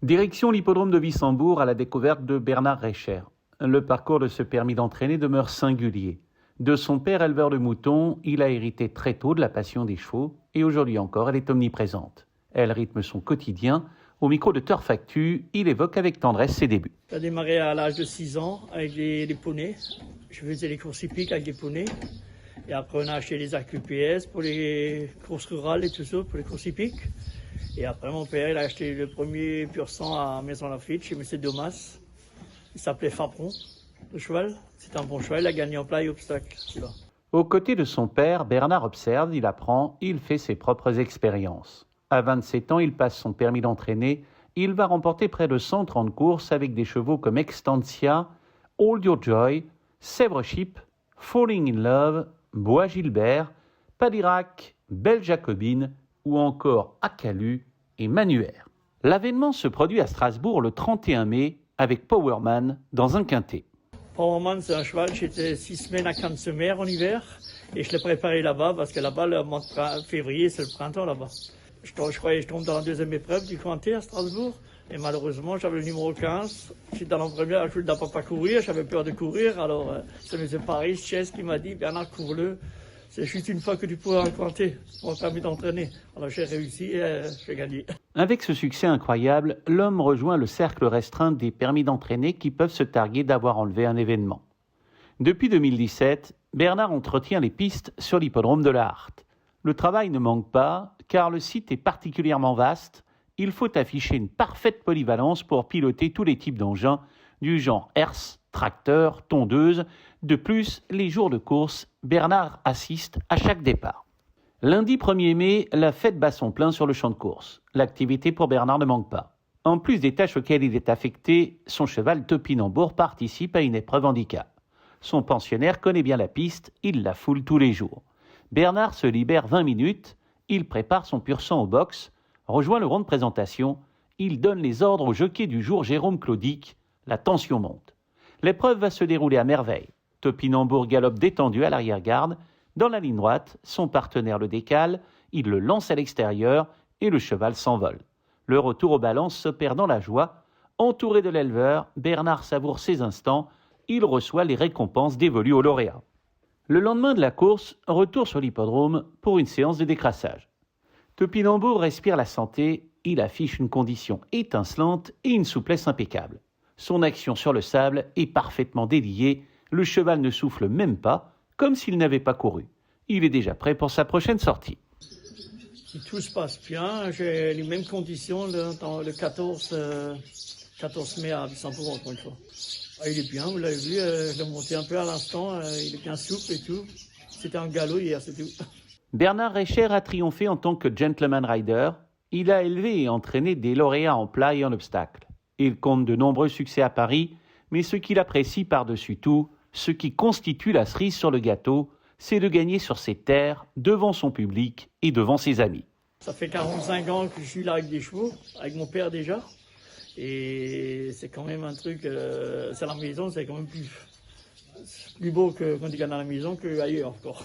Direction l'hippodrome de Wissembourg à la découverte de Bernard Reicher. Le parcours de ce permis d'entraîner demeure singulier. De son père éleveur de moutons, il a hérité très tôt de la passion des chevaux et aujourd'hui encore, elle est omniprésente. Elle rythme son quotidien. Au micro de Turf Actu, il évoque avec tendresse ses débuts. J'ai démarré à l'âge de 6 ans avec des poneys. Je faisais les courses hippiques avec des poneys. Et après, on a acheté des AQPS pour les courses rurales et tout ça, pour les courses hippiques. Et après, mon père, il a acheté le premier pur sang à Maison Lafitte, chez M. Domas. Il s'appelait Fapron, le cheval. C'était un bon cheval, il a gagné en plat et obstacle. Aux côtés de son père, Bernard observe, il apprend, il fait ses propres expériences. À 27 ans, il passe son permis d'entraîner. Il va remporter près de 130 courses avec des chevaux comme Extantia, Hold Your Joy, Sèvres Ship, Falling in Love, Bois Gilbert, Padirac, Belle Jacobine ou encore Acalu et Manuaire. L'avènement se produit à Strasbourg le 31 mai avec Powerman dans un quintet. Powerman, c'est un cheval, j'étais 6 semaines à Cannes-sur-Mer en hiver et je l'ai préparé là-bas parce que là-bas, le mois de février, c'est le printemps là-bas. Je croyais que je tombe dans la deuxième épreuve du quintet à Strasbourg et malheureusement, j'avais le numéro 15. J'étais dans la première, je ne pouvais pas courir, j'avais peur de courir. Alors, c'est M. Paris, Chess, qui m'a dit, Bernard, cours-le. C'est juste une fois que tu pourras en quintet, on m'a permis d'entraîner. Alors, j'ai réussi et j'ai gagné. Avec ce succès incroyable, l'homme rejoint le cercle restreint des permis d'entraîner qui peuvent se targuer d'avoir enlevé un événement. Depuis 2017, Bernard entretient les pistes sur l'hippodrome de la Hart. Le travail ne manque pas, car le site est particulièrement vaste. Il faut afficher une parfaite polyvalence pour piloter tous les types d'engins, du genre herse, tracteur, tondeuse. De plus, les jours de course, Bernard assiste à chaque départ. Lundi 1er mai, la fête bat son plein sur le champ de course. L'activité pour Bernard ne manque pas. En plus des tâches auxquelles il est affecté, son cheval Topinambour participe à une épreuve handicap. Son pensionnaire connaît bien la piste, il la foule tous les jours. Bernard se libère 20 minutes, il prépare son pur sang au box, rejoint le rond de présentation, il donne les ordres au jockey du jour Jérôme Claudic, la tension monte. L'épreuve va se dérouler à merveille. Topinambour galope détendu à l'arrière-garde. Dans la ligne droite, son partenaire le décale, il le lance à l'extérieur et le cheval s'envole. Le retour aux balances s'opère dans la joie. Entouré de l'éleveur, Bernard savoure ses instants. Il reçoit les récompenses dévolues aux lauréats. Le lendemain de la course, retour sur l'hippodrome pour une séance de décrassage. Topinambour respire la santé, il affiche une condition étincelante et une souplesse impeccable. Son action sur le sable est parfaitement déliée, le cheval ne souffle même pas, comme s'il n'avait pas couru. Il est déjà prêt pour sa prochaine sortie. Si tout se passe bien, j'ai les mêmes conditions dans le 14 mai à Wissembourg encore une fois. Il est bien, vous l'avez vu, je l'ai monté un peu à l'instant, il est bien souple et tout. C'était un galop hier, c'est tout. Bernard Reicher a triomphé en tant que gentleman rider. Il a élevé et entraîné des lauréats en plat et en obstacle. Il compte de nombreux succès à Paris, mais ce qu'il apprécie par-dessus tout, ce qui constitue la cerise sur le gâteau, c'est de gagner sur ses terres, devant son public et devant ses amis. Ça fait 45 ans que je suis là avec des chevaux, avec mon père déjà. Et c'est quand même un truc, c'est la maison, c'est quand même plus beau quand tu gagnes à la maison qu'ailleurs encore.